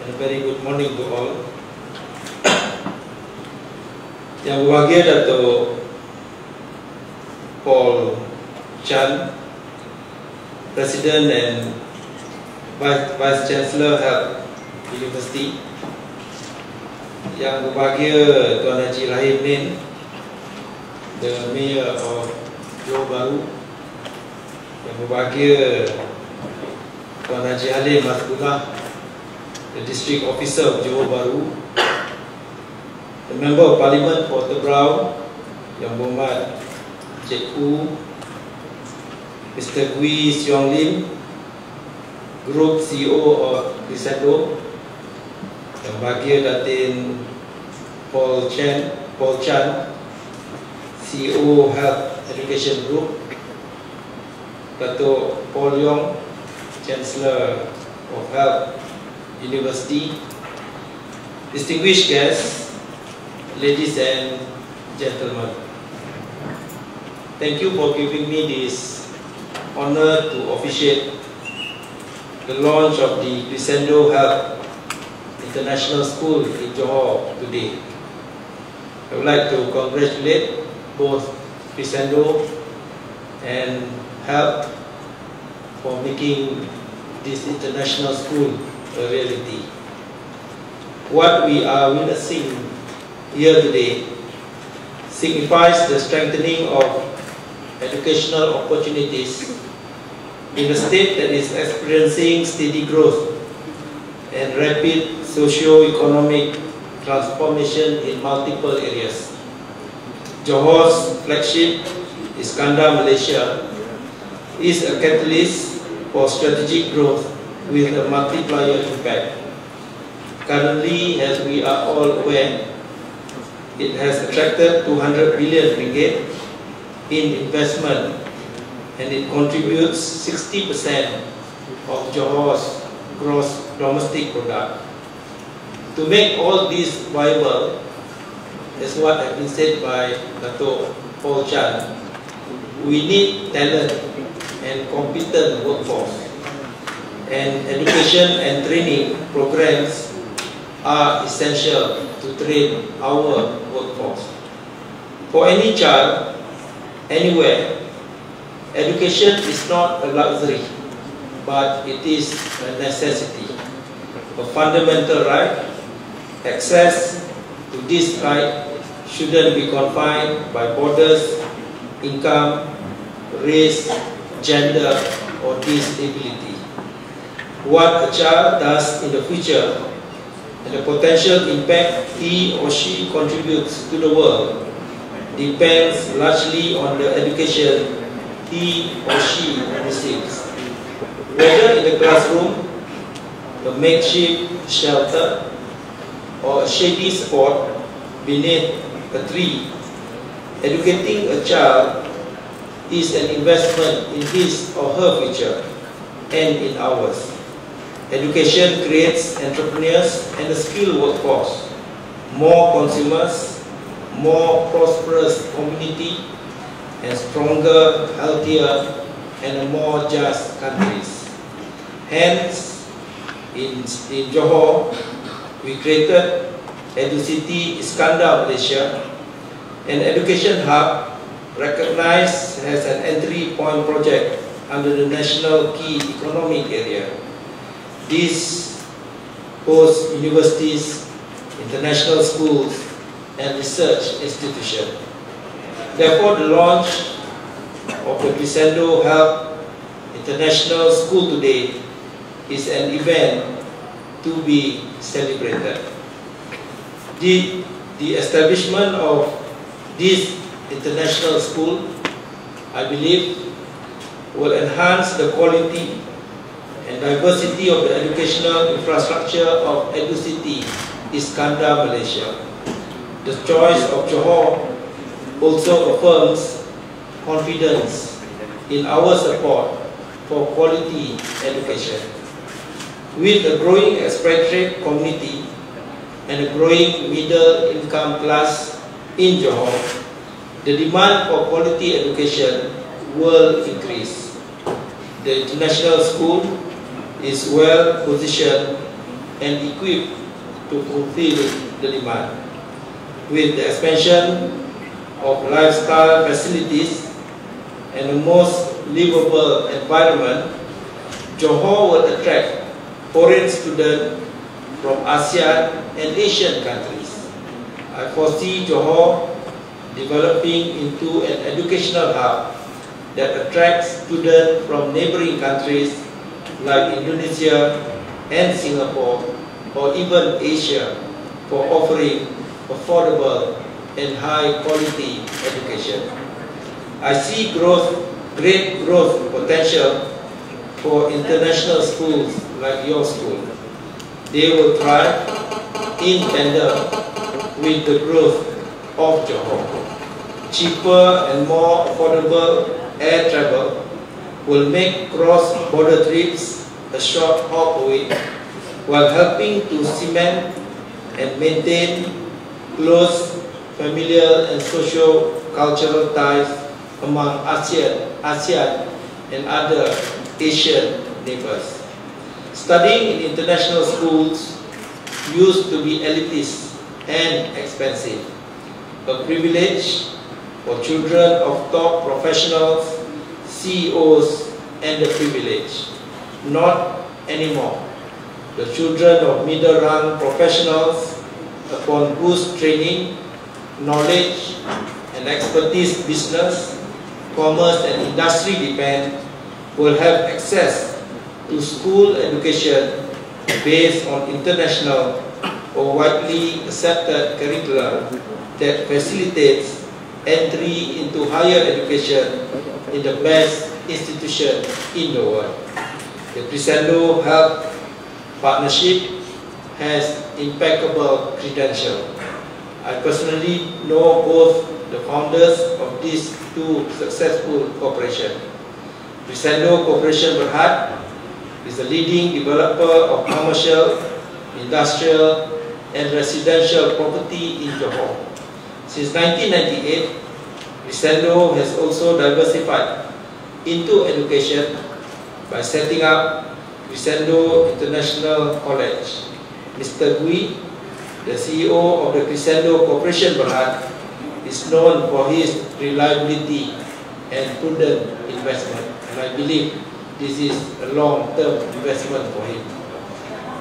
and a very good morning to all. Yang berbahagia Dato' Paul Chan, President and Vice Chancellor Health University. Yang berbahagia Tuan Haji Rahim Nin, the Mayor of Johor Bahru. Yang berbahagia Tuan Haji Halim Masbullah, the District Officer of Johor Bahru. The Member of Parliament for Tebrau, Yang Berhormat Cikgu Mr. Gui Siong Lim, Group CEO of Crescendo. Yang bahagia Datin Paul Chan, CEO Health Education Group. Dato' Paul Yong, Chancellor of Health University. Distinguished guests, ladies and gentlemen, thank you for giving me this honor to officiate the launch of the Crescendo Health International School in Johor today. I would like to congratulate both Crescendo and Health for making this international school a reality. What we are witnessing here today signifies the strengthening of educational opportunities in a state that is experiencing steady growth and rapid socio-economic transformation in multiple areas. Johor's flagship, Iskandar Malaysia, is a catalyst for strategic growth with a multiplier impact. Currently, as we are all aware, it has attracted 200 billion ringgit in investment, and it contributes 60% of Johor's gross domestic product. To make all this viable, as what has been said by Dato' Paul Chan, we need talent and competent workforce, and education and training programs are essential to train our workforce. For any child, anywhere, education is not a luxury, but it is a necessity, a fundamental right. Access to this right shouldn't be confined by borders, income, race, gender, or disability. What a child does in the future and the potential impact he or she contributes to the world depends largely on the education he or she receives. Whether in the classroom, a makeshift shelter, or a shady spot beneath a tree, educating a child is an investment in his or her future and in ours. Education creates entrepreneurs and a skilled workforce, more consumers, more prosperous community, and stronger, healthier, and a more just countries. Hence, in Johor, we created EduCity Iskandar Malaysia, an education hub recognized as an entry point project under the National Key Economic Area. This hosts universities, international schools, and research institutions. Therefore, the launch of the Crescendo Health International School today is an event to be celebrated. The establishment of this international school, I believe, will enhance the quality and diversity of the educational infrastructure of EduCity Iskandar Malaysia. The choice of Johor also affirms confidence in our support for quality education. With a growing expatriate community and a growing middle income class in Johor, the demand for quality education will increase. The international school is well positioned and equipped to fulfill the demand. With the expansion of lifestyle facilities and a most livable environment, Johor will attract foreign students from ASEAN and Asian countries. I foresee Johor developing into an educational hub that attracts students from neighboring countries like Indonesia and Singapore, or even Asia, for offering affordable and high quality education. I see great growth potential for international schools like your school. They will thrive in tandem with the growth of Johor. Cheaper and more affordable air travel will make cross-border trips a short hop away, while helping to cement and maintain close familial and socio-cultural ties among ASEAN and other Asian neighbors. Studying in international schools used to be elitist and expensive, a privilege for children of top professionals, CEOs, and the privileged. Not anymore. The children of middle-rung professionals, upon whose training, knowledge, and expertise business, commerce, and industry depend, will have access to school education based on international or widely accepted curricula that facilitates entry into higher education in the best institution in the world. The Crescendo Health Partnership has impeccable credentials. I personally know both the founders of these two successful corporations. Crescendo Corporation Berhad is a leading developer of commercial, industrial, and residential property in Johor. Since 1998, Crescendo has also diversified into education by setting up Crescendo International College. Mr. Gui, the CEO of the Crescendo Corporation Berhad, is known for his reliability and prudent investment. And I believe this is a long-term investment for him.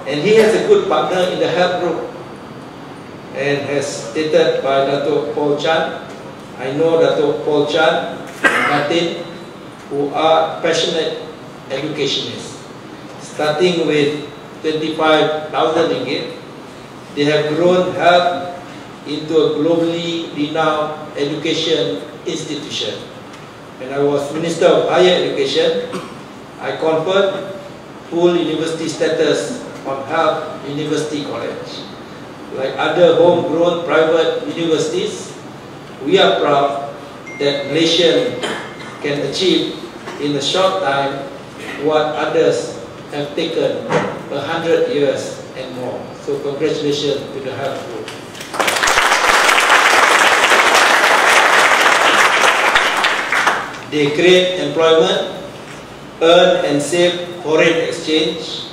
And he has a good partner in the health group. And as stated by Dato' Paul Chan, I know Dato' Paul Chan and Martin, who are passionate educationists. Starting with 25,000 ringgit, they have grown health into a globally renowned education institution. When I was Minister of Higher Education, I conferred full university status on Health University College. Like other homegrown private universities, we are proud that Malaysians can achieve in a short time what others have taken 100 years and more. So congratulations to the health group. They create employment, earn and save foreign exchange,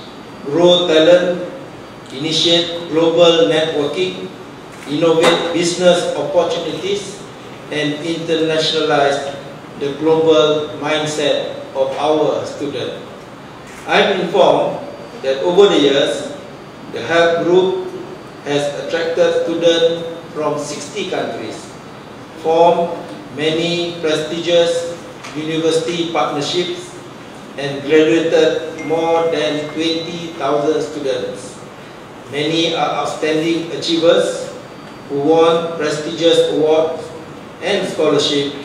grow talent, initiate global networking, innovate business opportunities, and internationalize the global mindset of our students. I'm informed that over the years, the health group has attracted students from 60 countries, formed many prestigious university partnerships, and graduated more than 20,000 students. Many are outstanding achievers who won prestigious awards and scholarships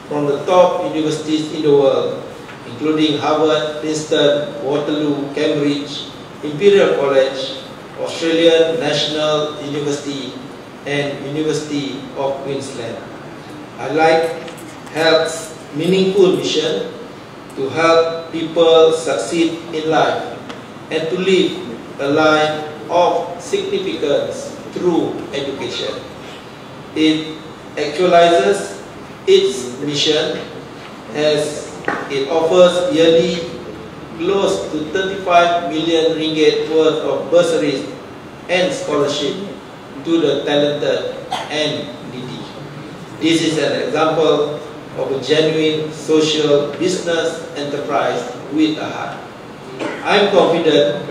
from the top universities in the world, including Harvard, Princeton, Waterloo, Cambridge, Imperial College, Australian National University, and University of Queensland. I like Health's meaningful mission to help people succeed in life and to live a life of significance through education. It actualizes its mission as it offers yearly close to 35 million ringgit worth of bursaries and scholarship to the talented and needy. This is an example of a genuine social business enterprise with a heart. I am confident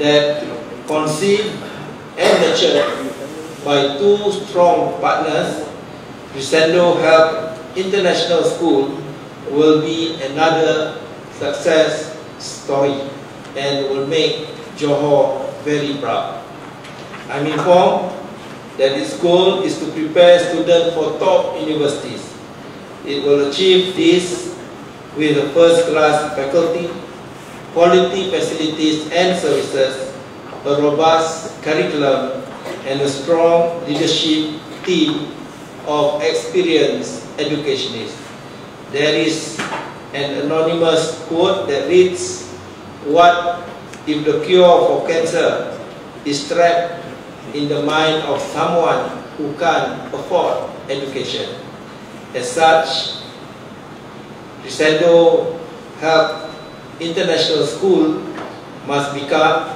that conceived and nurtured by two strong partners, Crescendo Health International School will be another success story and will make Johor very proud. I'm informed that its goal is to prepare students for top universities. It will achieve this with a first-class faculty, quality facilities and services, a robust curriculum, and a strong leadership team of experienced educationists. There is an anonymous quote that reads, "What if the cure for cancer is trapped in the mind of someone who can't afford education?" As such, Crescendo Health International School must become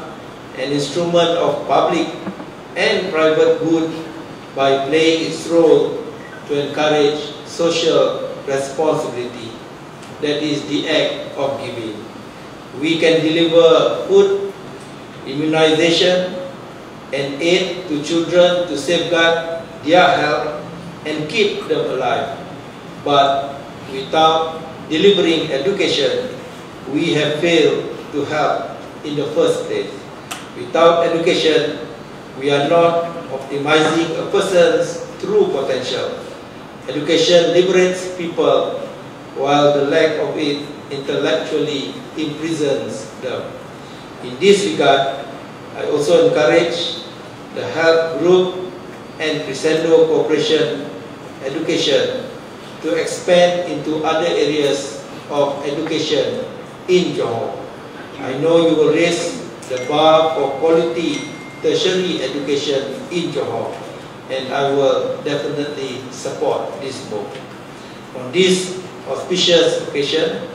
an instrument of public and private good by playing its role to encourage social responsibility. That is the act of giving. We can deliver food, immunization, and aid to children to safeguard their health and keep them alive. But without delivering education, we have failed to help in the first place. Without education, we are not optimizing a person's true potential. Education liberates people, while the lack of it intellectually imprisons them. In this regard, I also encourage the health group and Crescendo Corporation Education to expand into other areas of education in Johor. I know you will raise the bar for quality tertiary education in Johor, and I will definitely support this book. On this auspicious occasion,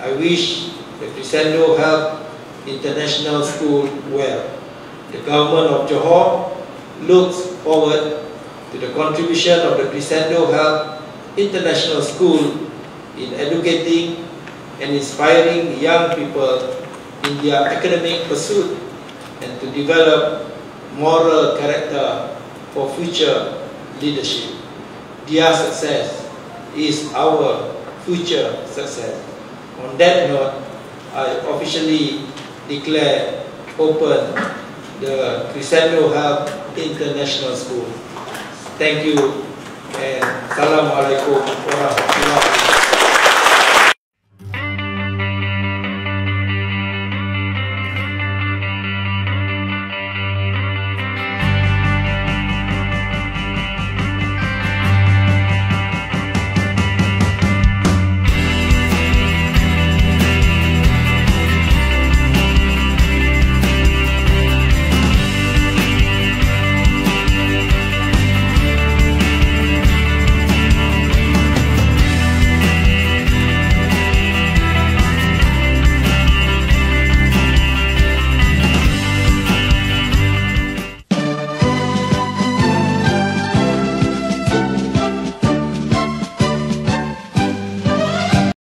I wish the Crescendo Health International School well. The government of Johor looks forward to the contribution of the Crescendo Health International School in educating and inspiring young people in their academic pursuit and to develop moral character for future leadership. Their success is our future success. On that note, I officially declare open the Crescendo Health International School. Thank you and Assalamualaikum warahmatullahi wabarakatuh.